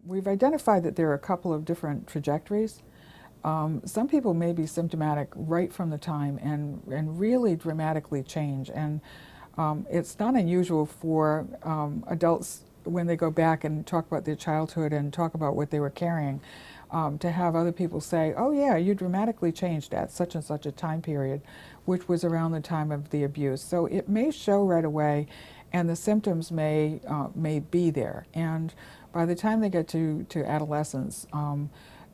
We've identified that there are a couple of different trajectories. Some people may be symptomatic right from the time and really dramatically change. And it's not unusual for adults, when they go back and talk about their childhood and talk about what they were carrying, to have other people say, oh yeah, you dramatically changed at such and such a time period, which was around the time of the abuse. So it may show right away, and the symptoms may be there. And by the time they get to adolescence,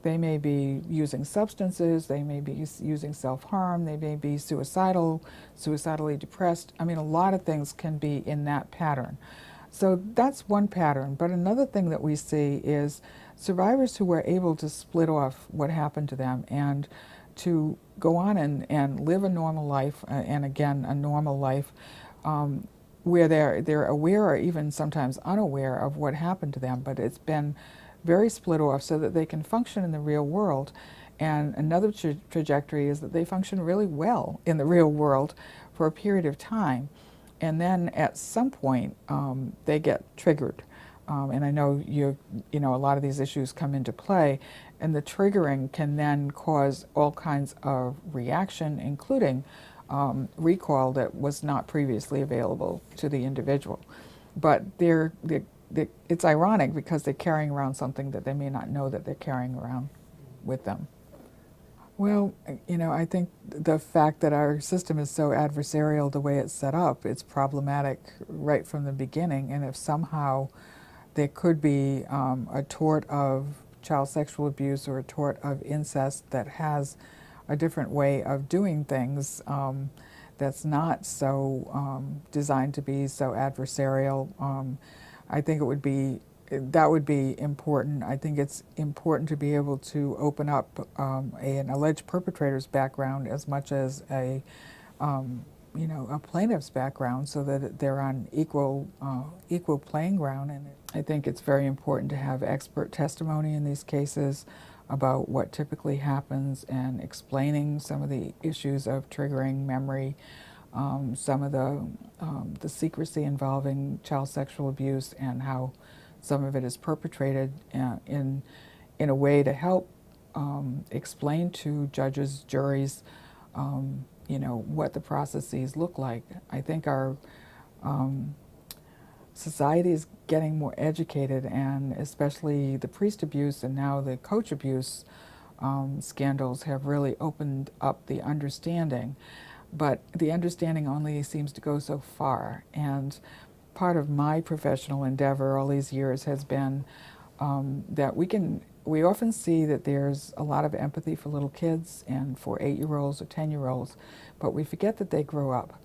they may be using substances, they may be using self-harm, they may be suicidal, suicidally depressed. I mean, a lot of things can be in that pattern. So that's one pattern. But another thing that we see is survivors who were able to split off what happened to them and to go on and live a normal life, and again, a normal life, where they're aware or even sometimes unaware of what happened to them, but it's been very split off so that they can function in the real world. And another trajectory is that they function really well in the real world for a period of time. And then at some point, they get triggered. And I know you know, a lot of these issues come into play, and the triggering can then cause all kinds of reaction, including recall that was not previously available to the individual. But it's ironic because they're carrying around something that they may not know that they're carrying around with them. Well, you know, I think the fact that our system is so adversarial the way it's set up, it's problematic right from the beginning. And if somehow there could be a tort of child sexual abuse or a tort of incest that has a different way of doing things, that's not so designed to be so adversarial, I think that would be important. I think it's important to be able to open up an alleged perpetrator's background as much as a plaintiff's background, so that they're on equal playing ground. And I think it's very important to have expert testimony in these cases about what typically happens and explaining some of the issues of triggering memory, some of the secrecy involving child sexual abuse, and how some of it is perpetrated in a way to help explain to judges, juries, what the processes look like. I think our society is getting more educated, and especially the priest abuse and now the coach abuse scandals have really opened up the understanding. But the understanding only seems to go so far. And part of my professional endeavor all these years has been that we often see that there's a lot of empathy for little kids and for 8-year-olds or 10-year-olds, but we forget that they grow up.